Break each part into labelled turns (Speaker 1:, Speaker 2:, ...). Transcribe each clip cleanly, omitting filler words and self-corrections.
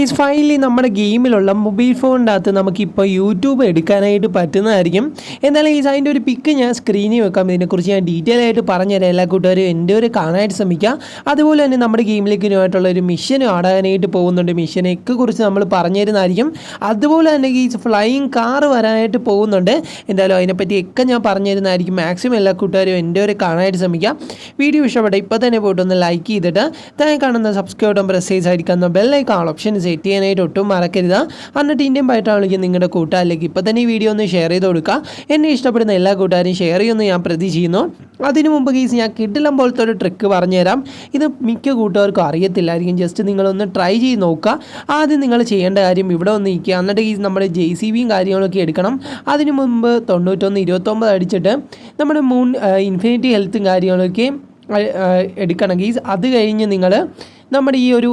Speaker 1: Guys finally നമ്മുടെ ഗെയിമിലുള്ള mobile ഫോണിൻ്റെ അകത്ത് നമുക്കിപ്പോൾ യൂട്യൂബ് എടുക്കാനായിട്ട് പറ്റുന്നതായിരിക്കും. എന്നാലും ഗെയ്സ് അതിൻ്റെ ഒരു പിക്ക് ഞാൻ സ്ക്രീനിൽ വെക്കാം. ഇതിനെക്കുറിച്ച് ഞാൻ ഡീറ്റെയിൽ ആയിട്ട് പറഞ്ഞുതരാം. എല്ലാ കൂട്ടുകാരും എൻ്റെ ഒരു കാണാനായിട്ട് ശ്രമിക്കുക. അതുപോലെ തന്നെ നമ്മുടെ ഗെയിമിലേക്കുമായിട്ടുള്ള ഒരു മിഷൻ ആടാനായിട്ട് പോകുന്നുണ്ട്. മിഷനെയൊക്കെ കുറിച്ച് നമ്മൾ പറഞ്ഞു തരുന്നതായിരിക്കും. അതുപോലെ തന്നെ ഗെയ്സ് ഫ്ലൈയിങ് കാർ വരാനായിട്ട് പോകുന്നുണ്ട്. എന്തായാലും അതിനെപ്പറ്റിയൊക്കെ ഞാൻ പറഞ്ഞു തരുന്നതായിരിക്കും. മാക്സിമം എല്ലാ കൂട്ടുകാരും എൻ്റെ ഒരു കാണാനായിട്ട് ശ്രമിക്കുക. വീഡിയോ ഇഷ്ടപ്പെട്ട ഇപ്പോൾ തന്നെ പോയിട്ടൊന്ന് ലൈക്ക് ചെയ്തിട്ട് താഴെ കാണുന്ന സബ്സ്ക്രൈബ് ബട്ടൺ പ്രസ് ചെയ്തായിരിക്കുന്ന ബെല്ലൈക്കൺ ഓപ്ഷൻ സെറ്റ് ചെയ്യാനായിട്ട് ഒട്ടും മറക്കരുത്. എന്നിട്ട് ഇന്ത്യൻ ബൈറ്റാണെങ്കിൽ നിങ്ങളുടെ കൂട്ടുകാരിലേക്ക് ഇപ്പോൾ തന്നെ ഈ വീഡിയോ ഒന്ന് ഷെയർ ചെയ്ത് കൊടുക്കുക. എന്നെ ഇഷ്ടപ്പെടുന്ന എല്ലാ കൂട്ടുകാരും ഷെയർ ചെയ്യുമെന്ന് ഞാൻ പ്രതീക്ഷിക്കുന്നു. അതിനു മുമ്പ് കേസ് ഞാൻ കിടിലം പോലത്തെ ഒരു ട്രിക്ക് പറഞ്ഞുതരാം. ഇത് മിക്ക കൂട്ടുകാർക്കും അറിയത്തില്ലായിരിക്കും. ജസ്റ്റ് നിങ്ങളൊന്ന് ട്രൈ ചെയ്ത് നോക്കുക. ആദ്യം നിങ്ങൾ ചെയ്യേണ്ട കാര്യം ഇവിടെ ഒന്ന് നിൽക്കുക. എന്നിട്ട് ഈ നമ്മുടെ JCBയും കാര്യങ്ങളൊക്കെ എടുക്കണം. അതിനു മുമ്പ് 9129 അടിച്ചിട്ട് നമ്മുടെ ഇൻഫിനിറ്റി ഹെൽത്തും കാര്യങ്ങളൊക്കെ എടുക്കണം ഗീസ്. അത് കഴിഞ്ഞ് നിങ്ങൾ നമ്മുടെ ഈ ഒരു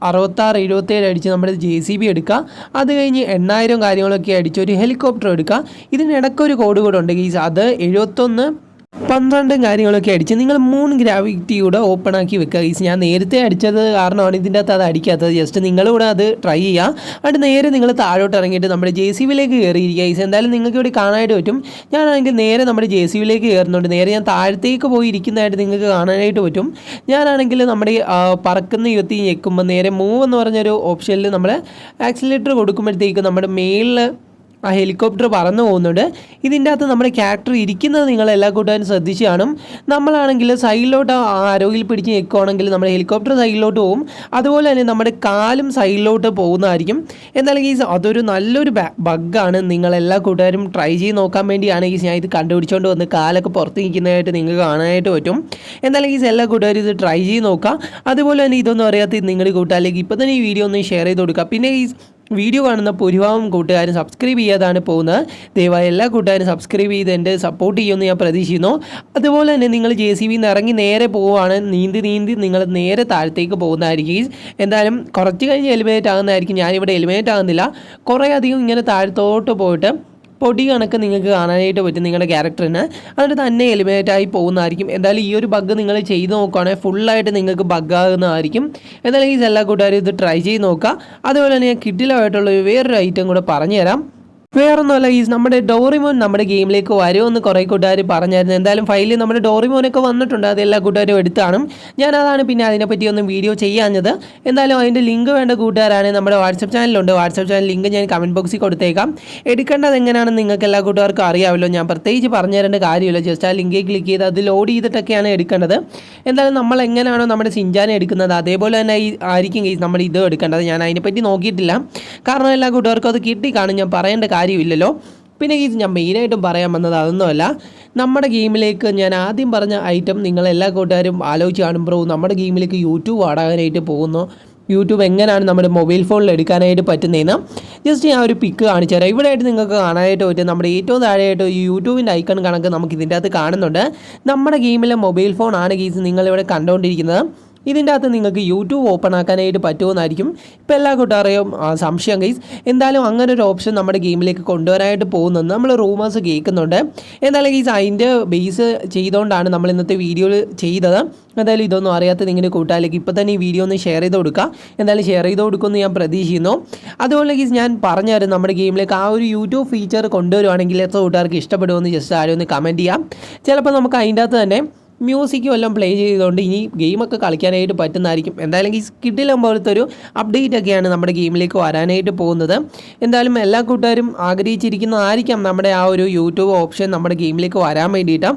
Speaker 1: 66 77 അടിച്ച് നമ്മുടെ JCB എടുക്കുക. അത് കഴിഞ്ഞ് 8000 കാര്യങ്ങളൊക്കെ അടിച്ച് ഒരു ഹെലികോപ്റ്റർ എടുക്കുക. ഇതിനിടയ്ക്കൊരു കോഡ് കൂടെ ഉണ്ട് ഗീസ്. അത് 71 12 കാര്യങ്ങളൊക്കെ അടിച്ച് നിങ്ങൾ 3 ഗ്രാവിറ്റി കൂടെ ഓപ്പൺ ആക്കി വെക്കുക ഗീസ്. ഞാൻ നേരത്തെ അടിച്ചത് കാരണമാണ് ഇതിൻ്റെ അകത്ത് അത് അടിക്കാത്തത്. ജസ്റ്റ് നിങ്ങളിവിടെ അത് ട്രൈ ചെയ്യുക. എന്നിട്ട് നേരെ നിങ്ങൾ താഴോട്ട് ഇറങ്ങിയിട്ട് നമ്മുടെ JCBയിലേക്ക് കയറിയിരിക്കുക ഗീസ്. എന്തായാലും നിങ്ങൾക്ക് ഇവിടെ കാണാനായിട്ട് പറ്റും. ഞാനാണെങ്കിൽ നേരെ നമ്മുടെ JCBയിലേക്ക് കയറുന്നുണ്ട്. നേരെ ഞാൻ താഴത്തേക്ക് പോയി ഇരിക്കുന്നതായിട്ട് നിങ്ങൾക്ക് കാണാനായിട്ട് പറ്റും. ഞാനാണെങ്കിൽ നമ്മുടെ പറക്കുന്ന യുവത്തി ഞെക്കുമ്പോൾ നേരെ മൂവ് എന്ന് പറഞ്ഞൊരു ഓപ്ഷനിൽ നമ്മൾ ആക്സിലേറ്റർ കൊടുക്കുമ്പോഴത്തേക്ക് നമ്മുടെ മേളിൽ ആ ഹെലികോപ്റ്റർ പറന്നു പോകുന്നുണ്ട്. ഇതിൻ്റെ അകത്ത് നമ്മുടെ ക്യാരക്ടർ ഇരിക്കുന്നത് നിങ്ങൾ എല്ലാ കൂട്ടുകാരും ശ്രദ്ധിച്ച് കാണും. നമ്മളാണെങ്കിൽ സൈഡിലോട്ട് ആരോഗ്യം പിടിച്ച് നിൽക്കുകയാണെങ്കിൽ നമ്മുടെ ഹെലികോപ്റ്റർ സൈഡിലോട്ട് പോകും. അതുപോലെ തന്നെ നമ്മുടെ കാലും സൈഡിലോട്ട് പോകുന്നതായിരിക്കും. എന്നാലും ഈ അതൊരു നല്ലൊരു ബഗ്ഗാണ്. നിങ്ങളെല്ലാ കൂട്ടുകാരും ട്രൈ ചെയ്ത് നോക്കാൻ വേണ്ടിയാണ് ഈ ഞാൻ ഇത് കണ്ടുപിടിച്ചുകൊണ്ട് വന്ന് കാലൊക്കെ പുറത്ത് നിൽക്കുന്നതായിട്ട് നിങ്ങൾക്ക് കാണാനായിട്ട് പറ്റും. എന്നാലും ഈ എല്ലാ കൂട്ടുകാരും ഇത് ട്രൈ ചെയ്ത് നോക്കുക. അതുപോലെ തന്നെ ഇതൊന്നും അറിയാത്ത നിങ്ങളുടെ കൂട്ടുകാരിലേക്ക് ഇപ്പോൾ തന്നെ ഈ വീഡിയോ ഒന്ന് ഷെയർ ചെയ്ത് കൊടുക്കുക. പിന്നെ ഈ വീഡിയോ കാണുന്ന ഭൂരിഭാഗം കൂട്ടുകാരും സബ്സ്ക്രൈബ് ചെയ്യാതാണ് പോകുന്നത്. ദയവായി എല്ലാ കൂട്ടുകാരും സബ്സ്ക്രൈബ് ചെയ്ത് എൻ്റെ സപ്പോർട്ട് ചെയ്യുമെന്ന് ഞാൻ പ്രതീക്ഷിക്കുന്നു. അതുപോലെ തന്നെ നിങ്ങൾ JCBയിൽ നിന്ന് ഇറങ്ങി നേരെ പോവുകയാണ്. നീന്തി നിങ്ങൾ നേരെ താഴത്തേക്ക് പോകുന്നതായിരിക്കും. എന്തായാലും കുറച്ച് കഴിഞ്ഞ് എലിമിനേറ്റ് ആകുന്നതായിരിക്കും. ഞാനിവിടെ എലിമിനേറ്റ് ആകുന്നില്ല. കുറേ അധികം ഇങ്ങനെ താഴത്തോട്ട് പോയിട്ട് പൊടി കണക്ക് നിങ്ങൾക്ക് കാണാനായിട്ട് പറ്റും നിങ്ങളുടെ ക്യാരക്ടറിന്. അതിന് തന്നെ എലിമിനേറ്റ് ആയി പോകുന്നതായിരിക്കും. എന്തായാലും ഈ ഒരു ബഗ് നിങ്ങൾ ചെയ്ത് നോക്കുകയാണെങ്കിൽ ഫുള്ളായിട്ട് നിങ്ങൾക്ക് ബഗ്ഗാകുന്നതായിരിക്കും. എന്തായാലും ഈ എല്ലാ കൂട്ടുകാരും ഇത് ട്രൈ ചെയ്ത് നോക്കുക. അതുപോലെ തന്നെ ഞാൻ കിഡിലായിട്ടുള്ള വേറൊരു ഐറ്റം കൂടെ പറഞ്ഞു തരാം. വേറൊന്നുമല്ല ഈ നമ്മുടെ ഡോറിമോൻ നമ്മുടെ ഗെയിമിലേക്ക് വരുമെന്ന് കുറേ കൂട്ടുകാർ പറഞ്ഞായിരുന്നു. എന്തായാലും ഫൈലിൽ നമ്മുടെ ഡോറിമോനൊക്കെ വന്നിട്ടുണ്ട്. അത് എല്ലാ കൂട്ടുകാരും എടുത്താണ്. ഞാനതാണ് പിന്നെ അതിനെപ്പറ്റി ഒന്നും വീഡിയോ ചെയ്യാഞ്ഞത്. എന്തായാലും അതിൻ്റെ ലിങ്ക് വേണ്ട കൂട്ടുകാരാണ് നമ്മുടെ വാട്സപ്പ് ചാനലുണ്ട്. വാട്സപ്പ് ചാനൽ ലിങ്ക് ഞാൻ കമൻറ്റ് ബോക്സിൽ കൊടുത്തേക്കാം. എടുക്കേണ്ടത് എങ്ങനെയാണെന്ന് നിങ്ങൾക്ക് എല്ലാ കൂട്ടുകാർക്കും അറിയാമല്ലോ. ഞാൻ പ്രത്യേകിച്ച് പറഞ്ഞു തരേണ്ട കാര്യമില്ല. ജസ്റ്റ് ആ ലിങ്കിൽ ക്ലിക്ക് ചെയ്ത് അത് ലോഡ് ചെയ്തിട്ടൊക്കെയാണ് എടുക്കേണ്ടത്. എന്തായാലും നമ്മൾ എങ്ങനെയാണോ നമ്മുടെ സിഞ്ചാനെ എടുക്കുന്നത് അതേപോലെ തന്നെ ആയിരിക്കും നമ്മൾ ഇത് എടുക്കേണ്ടത്. ഞാൻ അതിനെപ്പറ്റി നോക്കിയിട്ടില്ല. കാരണം എല്ലാ കൂട്ടുകാർക്കും അത് കിട്ടിക്കാണും. ഞാൻ പറയേണ്ട കാര്യമില്ലല്ലോ. പിന്നെ ഇത് ഞാൻ മെയിനായിട്ടും പറയാൻ വന്നത് അതൊന്നുമല്ല. നമ്മുടെ ഗെയിമിലേക്ക് ഞാൻ ആദ്യം പറഞ്ഞ ഐറ്റം നിങ്ങളെല്ലാ കൂട്ടുകാരും ആലോചിച്ച് കാണുമ്പോൾ നമ്മുടെ ഗെയിമിലേക്ക് യൂട്യൂബ് ആടാനായിട്ട് പോകുന്നു. യൂട്യൂബ് എങ്ങനെയാണ് നമ്മുടെ മൊബൈൽ ഫോണിൽ എടുക്കാനായിട്ട് പറ്റുന്നതെന്ന് ജസ്റ്റ് ഞാൻ ഒരു പിക്ക് കാണിച്ചു തരാം. ഇവിടെ ആയിട്ട് നിങ്ങൾക്ക് കാണാനായിട്ട് പറ്റും. നമ്മുടെ ഏറ്റവും താഴെയായിട്ട് ഈ യൂട്യൂബിൻ്റെ ഐക്കൺ കണക്ക് നമുക്ക് ഇതിൻ്റെ അകത്ത് കാണുന്നുണ്ട്. നമ്മുടെ ഗെയിമിലെ മൊബൈൽ ഫോണാണ് ഗെയ്സ് നിങ്ങളിവിടെ കണ്ടുകൊണ്ടിരിക്കുന്നത്. ഇതിൻ്റെ അകത്ത് നിങ്ങൾക്ക് യൂട്യൂബ് ഓപ്പൺ ആക്കാനായിട്ട് പറ്റുമെന്നായിരിക്കും ഇപ്പോൾ എല്ലാ കൂട്ടുകാരെയും സംശയം ഗൈസ്. എന്തായാലും അങ്ങനെ ഒരു ഓപ്ഷൻ നമ്മുടെ ഗെയിമിലേക്ക് കൊണ്ടുവരാനായിട്ട് പോകുന്നത് നമ്മൾ റൂമേഴ്സ് കേൾക്കുന്നുണ്ട്. എന്തായാലും ഗൈസ് അതിൻ്റെ ബേസ് ചെയ്തുകൊണ്ടാണ് നമ്മൾ ഇന്നത്തെ വീഡിയോയിൽ ചെയ്തത്. എന്തായാലും ഇതൊന്നും അറിയാത്ത നിങ്ങളുടെ കൂട്ടുകാരിലേക്ക് ഇപ്പോൾ തന്നെ ഈ വീഡിയോ ഒന്ന് ഷെയർ ചെയ്ത് കൊടുക്കുക. എന്തായാലും ഷെയർ ചെയ്ത് കൊടുക്കുമെന്ന് ഞാൻ പ്രതീക്ഷിക്കുന്നു. അതുപോലെ ഗൈസ് ഞാൻ പറഞ്ഞുതരും നമ്മുടെ ഗെയിമിലേക്ക് ആ ഒരു യൂട്യൂബ് ഫീച്ചർ കൊണ്ടുവരുവാണെങ്കിൽ എത്ര കൂട്ടുകാർക്ക് ഇഷ്ടപ്പെടുമെന്ന് ജസ്റ്റ് ആരും ഒന്ന് കമൻറ്റ് ചെയ്യാം. ചിലപ്പോൾ നമുക്ക് അതിൻ്റെ അകത്ത് തന്നെ മ്യൂസിക്കും എല്ലാം പ്ലേ ചെയ്തുകൊണ്ട് ഇനി ഗെയിമൊക്കെ കളിക്കാനായിട്ട് പറ്റുന്നതായിരിക്കും. എന്തായാലും ഈ സ്കിഡിലും പോലത്തെ ഒരു അപ്ഡേറ്റ് ഒക്കെയാണ് നമ്മുടെ ഗെയിമിലേക്ക് വരാനായിട്ട് പോകുന്നത്. എന്തായാലും എല്ലാ കൂട്ടുകാരും ആഗ്രഹിച്ചിരിക്കുന്നതായിരിക്കാം നമ്മുടെ ആ ഒരു യൂട്യൂബ് ഓപ്ഷൻ നമ്മുടെ ഗെയിമിലേക്ക് വരാൻ വേണ്ടിയിട്ട്.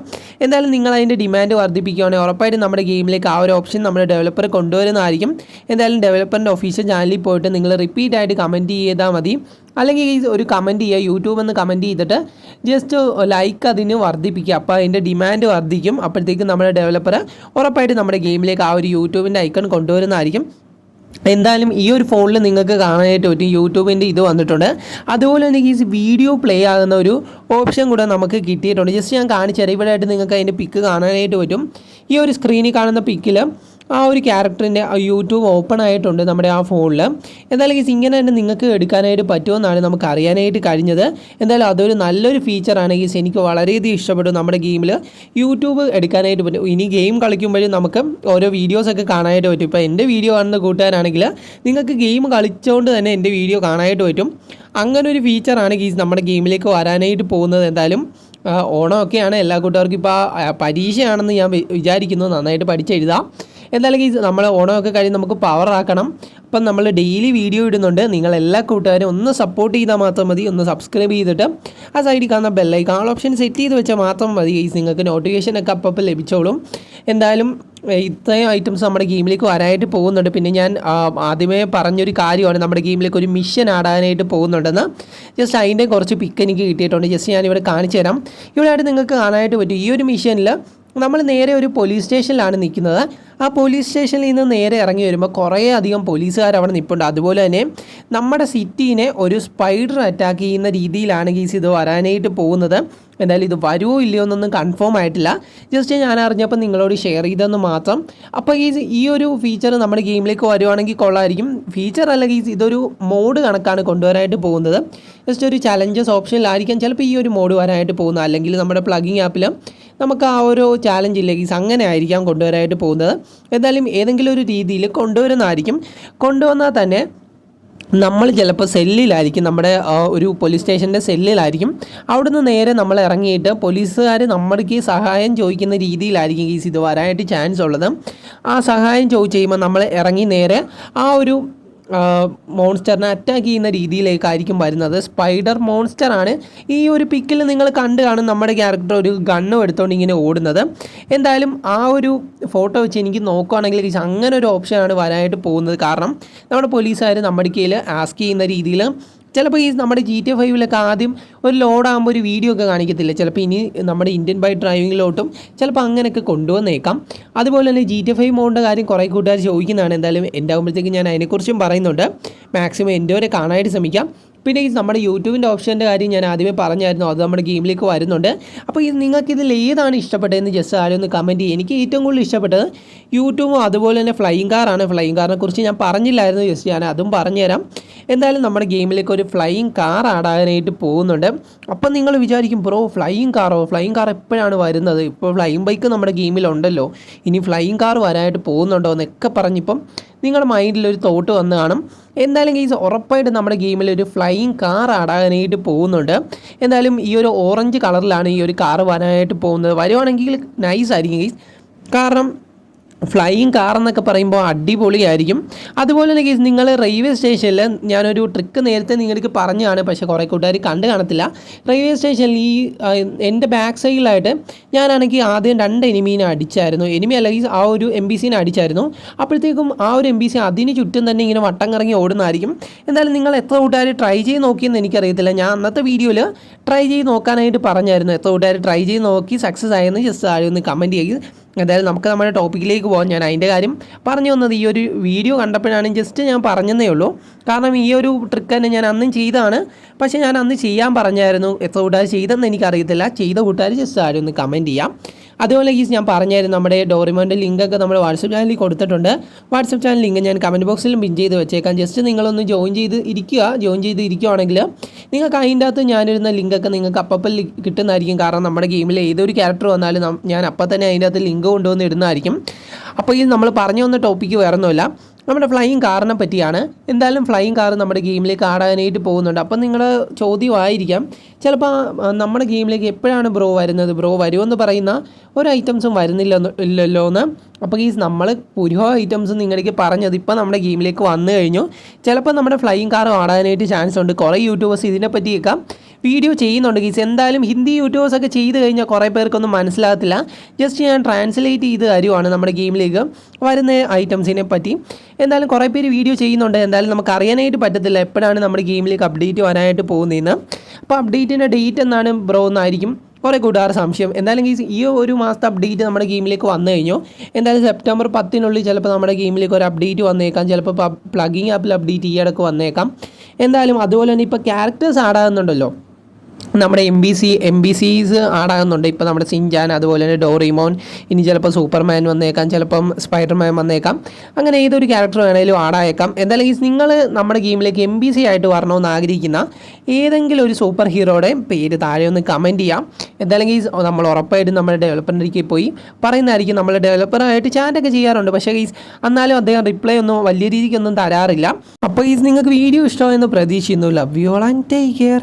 Speaker 1: എന്തായാലും നിങ്ങൾ അതിൻ്റെ ഡിമാൻഡ് വർദ്ധിപ്പിക്കുകയാണെങ്കിൽ ഉറപ്പായിട്ടും നമ്മുടെ ഗെയിമിലേക്ക് ആ ഒരു ഓപ്ഷൻ നമ്മുടെ ഡെവലപ്പർ കൊണ്ടുവരുന്നതായിരിക്കും. എന്തായാലും ഡെവലപ്പറിൻ്റെ ഒഫീഷ്യൽ ചാനലിൽ പോയിട്ട് നിങ്ങൾ റിപ്പീറ്റായിട്ട് കമൻറ്റ് ചെയ്താൽ മതി. അല്ലെങ്കിൽ ഒരു കമൻറ്റ് ചെയ്യുക, യൂട്യൂബ് എന്ന് കമൻറ്റ് ചെയ്തിട്ട് ജസ്റ്റ് ലൈക്ക് അതിന് വർദ്ധിപ്പിക്കുക. അപ്പോൾ അതിൻ്റെ ഡിമാൻഡ് വർദ്ധിക്കും. അപ്പോഴത്തേക്കും നമ്മുടെ ഡെവലപ്പർ ഉറപ്പായിട്ട് നമ്മുടെ ഗെയിമിലേക്ക് ആ ഒരു യൂട്യൂബിൻ്റെ ഐക്കൺ കൊണ്ടുവരുന്നതായിരിക്കും. എന്തായാലും ഈ ഒരു ഫോണിൽ നിങ്ങൾക്ക് കാണാനായിട്ട് പറ്റും യൂട്യൂബിൻ്റെ ഇത് വന്നിട്ടുണ്ട്. അതുപോലെ തന്നെ ഈ വീഡിയോ പ്ലേ ആകുന്ന ഒരു ഓപ്ഷൻ കൂടെ നമുക്ക് കിട്ടിയിട്ടുണ്ട്. ജസ്റ്റ് ഞാൻ കാണിച്ചു തരാം. ഇവിടെ ആയിട്ട് നിങ്ങൾക്ക് അതിൻ്റെ പിക്ക് കാണാനായിട്ട് പറ്റും. ഈ ഒരു സ്ക്രീനിൽ കാണുന്ന പിക്കിൽ ആ ഒരു ക്യാരക്ടറിൻ്റെ യൂട്യൂബ് ഓപ്പൺ ആയിട്ടുണ്ട് നമ്മുടെ ആ ഫോണിൽ. എന്തായാലും ഗൈസ് ഇങ്ങനെ തന്നെ നിങ്ങൾക്ക് എടുക്കാനായിട്ട് പറ്റുമെന്നാണ് നമുക്ക് അറിയാനായിട്ട് കഴിഞ്ഞത്. എന്തായാലും അതൊരു നല്ലൊരു ഫീച്ചറാണ് ഗൈസ്, എനിക്ക് വളരെയധികം ഇഷ്ടപ്പെട്ടു. നമ്മുടെ ഗെയിമിൽ യൂട്യൂബ് എടുക്കാനായിട്ട് പറ്റും. ഇനി ഗെയിം കളിക്കുമ്പോഴും നമുക്ക് ഓരോ വീഡിയോസൊക്കെ കാണാനായിട്ട് പറ്റും. ഇപ്പോൾ എൻ്റെ വീഡിയോ കാണുന്ന കൂട്ടുകാരാണെങ്കിൽ നിങ്ങൾക്ക് ഗെയിം കളിച്ചുകൊണ്ട് തന്നെ എൻ്റെ വീഡിയോ കാണാനായിട്ട് പറ്റും. അങ്ങനെ ഒരു ഫീച്ചറാണ് ഗീസ് നമ്മുടെ ഗെയിമിലേക്ക് വരാനായിട്ട് പോകുന്നത്. എന്തായാലും ഓണമൊക്കെയാണ്, എല്ലാ കൂട്ടുകാർക്കും ഇപ്പോൾ പരീക്ഷയാണെന്ന് ഞാൻ വിചാരിക്കുന്നു. നന്നായിട്ട് പഠിച്ചെഴുതാം. എന്തായാലും ഗീസ് നമ്മൾ ഓണമൊക്കെ കഴിഞ്ഞ് നമുക്ക് പവറാക്കണം. അപ്പം നമ്മൾ ഡെയിലി വീഡിയോ ഇടുന്നുണ്ട്. നിങ്ങളെല്ലാ കൂട്ടുകാരും ഒന്ന് സപ്പോർട്ട് ചെയ്താൽ മാത്രം മതി. ഒന്ന് സബ്സ്ക്രൈബ് ചെയ്തിട്ട് ആ സൈഡിൽ കാണുന്ന ബെല്ലൈക്കൺ ആൾ ഓപ്ഷൻ സെറ്റ് ചെയ്ത് വെച്ചാൽ മാത്രം മതി ഗൈസ്, നിങ്ങൾക്ക് നോട്ടിഫിക്കേഷനൊക്കെ അപ്പം ലഭിച്ചോളും. എന്തായാലും ഇത്രയും ഐറ്റംസ് നമ്മുടെ ഗെയിമിലേക്ക് വരാനായിട്ട് പോകുന്നുണ്ട്. പിന്നെ ഞാൻ ആദ്യമേ പറഞ്ഞൊരു കാര്യമാണ്, നമ്മുടെ ഗെയിമിലേക്ക് ഒരു മിഷൻ ആടാനായിട്ട് പോകുന്നുണ്ടെന്ന്. ജസ്റ്റ് അതിൻ്റെ കുറച്ച് പിക്ക് എനിക്ക് കിട്ടിയിട്ടുണ്ട്. ജസ്റ്റ് ഞാനിവിടെ കാണിച്ചു തരാം. ഇവിടെ ആയിട്ട് നിങ്ങൾക്ക് കാണാനായിട്ട് പറ്റും. ഈ ഒരു മിഷനിൽ നമ്മൾ നേരെ ഒരു പോലീസ് സ്റ്റേഷനിലാണ് നിൽക്കുന്നത്. ആ പോലീസ് സ്റ്റേഷനിൽ നിന്ന് നേരെ ഇറങ്ങി വരുമ്പോൾ കുറേ അധികം പോലീസുകാർ അവിടെ നിൽപ്പുണ്ട്. അതുപോലെ തന്നെ നമ്മുടെ സിറ്റീനെ ഒരു സ്പൈഡർ അറ്റാക്ക് ചെയ്യുന്ന രീതിയിലാണ് ഗീസ് ഇത് വരാനായിട്ട് പോകുന്നത്. എന്തായാലും ഇത് വരുമോ ഇല്ലയോ എന്നൊന്നും കൺഫേം ആയിട്ടില്ല. ജസ്റ്റ് ഞാൻ അറിഞ്ഞപ്പോൾ നിങ്ങളോട് ഷെയർ ചെയ്തെന്ന് മാത്രം. അപ്പോൾ ഈ ഒരു ഫീച്ചർ നമ്മുടെ ഗെയിമിലേക്ക് വരുവാണെങ്കിൽ കൊള്ളായിരിക്കും. ഫീച്ചർ അല്ല ഗീസ്, ഇതൊരു മോഡ് കണക്കാണ് കൊണ്ടുവരാനായിട്ട് പോകുന്നത്. ജസ്റ്റ് ഒരു ചലഞ്ചസ് ഓപ്ഷനിലായിരിക്കാം ചിലപ്പോൾ ഈ ഒരു മോഡ് വരാനായിട്ട് പോകുന്നത്. അല്ലെങ്കിൽ നമ്മുടെ പ്ലഗിങ് ആപ്പിൽ നമുക്ക് ആ ഒരു ചാലഞ്ച് ഇല്ല ഗീസ്, അങ്ങനെ ആയിരിക്കാം കൊണ്ടുവരാനായിട്ട് പോകുന്നത്. എന്തായാലും ഏതെങ്കിലും ഒരു രീതിയിൽ കൊണ്ടുവരുന്നതായിരിക്കും. കൊണ്ടുവന്നാൽ തന്നെ നമ്മൾ ചിലപ്പോൾ സെല്ലിലായിരിക്കും, നമ്മുടെ ഒരു പോലീസ് സ്റ്റേഷൻ്റെ സെല്ലിലായിരിക്കും. അവിടുന്ന് നേരെ നമ്മൾ ഇറങ്ങിയിട്ട് പോലീസുകാർ നമ്മൾക്ക് സഹായം ചോദിക്കുന്ന രീതിയിലായിരിക്കും ഗീസ് ഇത് വരാനായിട്ട് ചാൻസ് ഉള്ളത്. ആ സഹായം ചോദിച്ച് കഴിയുമ്പോൾ നമ്മൾ ഇറങ്ങി നേരെ ആ ഒരു മോൺസ്റ്ററിനെ അറ്റാക്ക് ചെയ്യുന്ന രീതിയിലേക്കായിരിക്കും വരുന്നത്. സ്പൈഡർ മോൺസ്റ്ററാണ്. ഈ ഒരു പിക്കിൽ നിങ്ങൾ കണ്ടു കാണും നമ്മുടെ ക്യാരക്ടർ ഒരു ഗണ്ണും എടുത്തുകൊണ്ട് ഇങ്ങനെ ഓടുന്നത്. എന്തായാലും ആ ഒരു ഫോട്ടോ വെച്ച് എനിക്ക് നോക്കുകയാണെങ്കിൽ അങ്ങനെ ഒരു ഓപ്ഷനാണ് വരാനായിട്ട് പോകുന്നത്. കാരണം നമ്മുടെ പോലീസുകാർ നമ്മുടെ കയ്യിൽ ആസ്ക് ചെയ്യുന്ന രീതിയിൽ ചിലപ്പോൾ ഈ നമ്മുടെ GTA 5 ആദ്യം ഒരു ലോഡാകുമ്പോൾ ഒരു വീഡിയോ ഒക്കെ കാണിക്കത്തില്ല. ചിലപ്പോൾ ഇനി നമ്മുടെ ഇന്ത്യൻ ബൈക്ക് ഡ്രൈവിങ്ങിലോട്ടും ചിലപ്പോൾ അങ്ങനെയൊക്കെ കൊണ്ടുവന്നേക്കാം. അതുപോലെ തന്നെ GTA 5 മോഡിൻ്റെ കാര്യം കുറേ കൂട്ടുകാർ ചോദിക്കുന്നതാണ്. എന്തായാലും എൻ്റെ ആകുമ്പോഴത്തേക്ക് ഞാൻ അതിനെക്കുറിച്ചും പറയുന്നുണ്ട്. മാക്സിമം എൻ്റെ വരെ കാണാനായിട്ട് ശ്രമിക്കാം. പിന്നെ നമ്മുടെ യൂട്യൂബിൻ്റെ ഓപ്ഷൻ്റെ കാര്യം ഞാൻ ആദ്യമേ പറഞ്ഞായിരുന്നു, അത് നമ്മുടെ ഗെയിമിലേക്ക് വരുന്നുണ്ട്. അപ്പോൾ നിങ്ങൾക്കിതിൽ ഏതാണ് ഇഷ്ടപ്പെട്ടതെന്ന് ജസ്റ്റ് ആരും ഒന്ന് കമൻറ്റ് ചെയ്യും. എനിക്ക് ഏറ്റവും കൂടുതൽ ഇഷ്ടപ്പെട്ടത് യൂട്യൂബും അതുപോലെ തന്നെ ഫ്ലൈയിങ് കാറാണ്. ഫ്ലൈയിങ് കാറിനെ കുറിച്ച് ഞാൻ പറഞ്ഞില്ലായിരുന്നു, ജസ്റ്റ് ഞാൻ അതും പറഞ്ഞുതരാം. എന്തായാലും നമ്മുടെ ഗെയിമിലേക്ക് ഒരു ഫ്ലൈയിങ് കാർ ആടാനായിട്ട് പോകുന്നുണ്ട്. അപ്പം നിങ്ങൾ വിചാരിക്കും ബ്രോ ഫ്ലൈയിങ് കാറോ, ഫ്ലൈയിങ് കാർ എപ്പോഴാണ് വരുന്നത്? ഇപ്പോൾ ഫ്ലൈയിങ് ബൈക്ക് നമ്മുടെ ഗെയിമിലുണ്ടല്ലോ, ഇനി ഫ്ലൈയിങ് കാർ വരാനായിട്ട് പോകുന്നുണ്ടോ എന്നൊക്കെ പറഞ്ഞിപ്പം നിങ്ങളുടെ മൈൻഡിലൊരു തോട്ട് വന്ന് കാണും. എന്തായാലും ഗെയ്സ് ഉറപ്പായിട്ട് നമ്മുടെ ഗെയിമിൽ ഒരു ഫ്ലൈയിങ് കാർ ആടാനായിട്ട് പോകുന്നുണ്ട്. എന്തായാലും ഈ ഒരു ഓറഞ്ച് കളറിലാണ് ഈ ഒരു കാർ വരാനായിട്ട് പോകുന്നത്. വരുവാണെങ്കിൽ നൈസ് ആയിരിക്കും ഗെയ്സ്, കാരണം ഫ്ലൈയിങ് കാർ എന്നൊക്കെ പറയുമ്പോൾ അടിപൊളിയായിരിക്കും. അതുപോലെ തന്നെ ഗെയ്സ് നിങ്ങൾ റെയിൽവേ സ്റ്റേഷനിൽ ഞാനൊരു ട്രിക്ക് നേരത്തെ നിങ്ങൾക്ക് പറഞ്ഞതാണ്, പക്ഷേ കുറേ കൂട്ടുകാർ കണ്ടു കാണത്തില്ല. റെയിൽവേ സ്റ്റേഷനിൽ ഈ എൻ്റെ ബാക്ക് സൈഡിലായിട്ട് ഞാനാണെങ്കിൽ ആദ്യം 2 എനിമീനെ അടിച്ചായിരുന്നു. എനിമി അല്ലെങ്കിൽ ആ ഒരു NPCനെ അടിച്ചായിരുന്നു. അപ്പോഴത്തേക്കും ആ ഒരു NPC അതിന് ചുറ്റും തന്നെ ഇങ്ങനെ വട്ടം കറങ്ങി ഓടുന്നതായിരിക്കും. എന്തായാലും നിങ്ങൾ എത്ര കൂട്ടുകാർ ട്രൈ ചെയ്ത് നോക്കിയെന്ന് എനിക്കറിയത്തില്ല. ഞാൻ അന്നത്തെ വീഡിയോയിൽ ട്രൈ ചെയ്ത് നോക്കാനായിട്ട് പറഞ്ഞായിരുന്നു. എത്ര കൂട്ടുകാർ ട്രൈ ചെയ്ത് നോക്കി സക്സസ് ആയെന്ന് ജസ്റ്റ് ആരും ഒന്ന് കമൻറ്റ് ചെയ്യുക. എന്തായാലും നമുക്ക് നമ്മുടെ ടോപ്പിക്കിലേക്ക് പോകാം. ഞാൻ അതിൻ്റെ കാര്യം പറഞ്ഞു വന്നത് ഈ ഒരു വീഡിയോ കണ്ടപ്പോഴാണ്, ജസ്റ്റ് ഞാൻ പറഞ്ഞതേ ഉള്ളൂ. കാരണം ഈ ഒരു ട്രിക്ക് തന്നെ ഞാൻ അന്നും ചെയ്തതാണ്, പക്ഷേ ഞാൻ അന്ന് ചെയ്യാൻ പറഞ്ഞായിരുന്നു. എത്ര കൂട്ടുകാർ ചെയ്തെന്ന് എനിക്കറിയത്തില്ല. ചെയ്ത കൂട്ടുകാർ ജസ്റ്റ് ആരും ഒന്ന് കമൻറ്റ് ചെയ്യാം. അതുപോലെ ഈ ഞാൻ പറഞ്ഞായിരുന്നു നമ്മുടെ ഡോറിമോൻ്റെ ലിങ്കൊക്കെ നമ്മുടെ വാട്സപ്പ് ചാനലിൽ കൊടുത്തിട്ടുണ്ട്. വാട്സപ്പ് ചാനൽ ലിങ്ക് ഞാൻ കമൻറ്റ് ബോക്സിലും പിൻ ചെയ്ത് വെച്ചേക്കാം. ജസ്റ്റ് നിങ്ങളൊന്ന് ജോയിൻ ചെയ്ത് ഇരിക്കുകയാണെങ്കിൽ നിങ്ങൾക്ക് അതിൻ്റെ അകത്ത് ഞാനിരുന്ന ലിങ്കൊക്കെ നിങ്ങൾക്ക് അപ്പം കിട്ടുന്നതായിരിക്കും. കാരണം നമ്മുടെ ഗെയിമിൽ ഏതൊരു ക്യാരക്ടർ വന്നാലും ഞാൻ അപ്പം തന്നെ അതിൻ്റെ അകത്ത് ലിങ്ക് കൊണ്ടുവന്ന് ഇടുന്നതായിരിക്കും. അപ്പോൾ ഈ നമ്മൾ പറഞ്ഞു വന്ന ടോപ്പിക്ക് വേറൊന്നുമില്ല, നമ്മുടെ ഫ്ലൈയിങ് കാറിനെ പറ്റിയാണ്. എന്തായാലും ഫ്ലൈയിങ് കാർ നമ്മുടെ ഗെയിമിലേക്ക് ആടാനായിട്ട് പോകുന്നുണ്ട്. അപ്പം നിങ്ങൾ ചോദ്യമായിരിക്കാം ചിലപ്പോൾ നമ്മുടെ ഗെയിമിലേക്ക് എപ്പോഴാണ് ബ്രോ വരുന്നത്, ബ്രോ വരുമെന്ന് പറയുന്ന ഒരു ഐറ്റംസും ഇല്ലല്ലോ എന്ന്. അപ്പോൾ ഈ നമ്മൾ പുതിയ ഐറ്റംസ് നിങ്ങൾക്ക് പറഞ്ഞത് ഇപ്പം നമ്മുടെ ഗെയിമിലേക്ക് വന്നു കഴിഞ്ഞു. ചിലപ്പോൾ നമ്മുടെ ഫ്ലൈയിങ് കാർ ആടാനായിട്ട് ചാൻസ് ഉണ്ട്. കുറേ യൂട്യൂബേഴ്സ് ഇതിനെപ്പറ്റിയൊക്കെ വീഡിയോ ചെയ്യുന്നുണ്ട് ഗീസ്. എന്തായാലും ഹിന്ദി യൂട്യൂബേഴ്സൊക്കെ ചെയ്ത് കഴിഞ്ഞാൽ കുറേ പേർക്കൊന്നും മനസ്സിലാകത്തില്ല. ജസ്റ്റ് ഞാൻ ട്രാൻസ്ലേറ്റ് ചെയ്ത് തരുവാണ് നമ്മുടെ ഗെയിമിലേക്ക് വരുന്ന ഐറ്റംസിനെ പറ്റി. എന്തായാലും കുറേ പേര് വീഡിയോ ചെയ്യുന്നുണ്ട്. എന്തായാലും നമുക്ക് അറിയാനായിട്ട് പറ്റത്തില്ല എപ്പോഴാണ് നമ്മുടെ ഗെയിമിലേക്ക് അപ്ഡേറ്റ് വരാനായിട്ട് പോകുന്നതെന്ന്. അപ്പോൾ അപ്ഡേറ്റിൻ്റെ ഡേറ്റ് എന്നാണ് ബ്രോ എന്നായിരിക്കും കുറേ കൂട്ടുകാർ സംശയം. എന്തായാലും ഈ ഒരു മാസത്തെ അപ്ഡേറ്റ് നമ്മുടെ ഗെയിമിലേക്ക് വന്നു കഴിഞ്ഞു. എന്തായാലും സെപ്റ്റംബർ 10 ചിലപ്പോൾ നമ്മുടെ ഗെയിമിലേക്ക് ഒരു അപ്ഡേറ്റ് വന്നേക്കാം. ചിലപ്പോൾ പ്ലഗിങ് ആപ്പിൽ അപ്ഡേറ്റ് ഈയിടക്ക് വന്നേക്കാം. എന്തായാലും അതുപോലെ തന്നെ ഇപ്പോൾ ക്യാരക്ടേഴ്സ് ആടാകുന്നുണ്ടല്ലോ, നമ്മുടെ എം ബി സീസ് ആടാകുന്നുണ്ട്. ഇപ്പോൾ നമ്മുടെ സിൻജാൻ, അതുപോലെ തന്നെ ഡോറിമോൻ, ഇനി ചിലപ്പോൾ സൂപ്പർമാൻ വന്നേക്കാം, ചിലപ്പം സ്പൈഡർമാൻ വന്നേക്കാം. അങ്ങനെ ഏതൊരു ക്യാരക്ടർ വേണേലും ആടായേക്കാം. എന്തായാലും ഈ നിങ്ങൾ നമ്മുടെ ഗെയിമിലേക്ക് എം ബി സി ആയിട്ട് വരണമെന്ന് ആഗ്രഹിക്കുന്ന ഏതെങ്കിലും ഒരു സൂപ്പർ ഹീറോയുടെ പേര് താഴെ ഒന്ന് കമൻറ്റ് ചെയ്യാം. എന്തായാലും ഈ നമ്മൾ ഉറപ്പായിട്ടും നമ്മുടെ ഡെവലപ്പറിലേക്ക് പോയി പറയുന്നതായിരിക്കും. നമ്മൾ ഡെവലപ്പറായിട്ട് ചാറ്റൊക്കെ ചെയ്യാറുണ്ട്, പക്ഷേ ഈ എന്നാലും അദ്ദേഹം റിപ്ലൈ ഒന്നും വലിയ രീതിക്കൊന്നും തരാറില്ല. അപ്പോൾ ഈ നിങ്ങൾക്ക് വീഡിയോ ഇഷ്ടമായെന്ന് പ്രതീക്ഷിക്കുന്നു. Love you all and take care.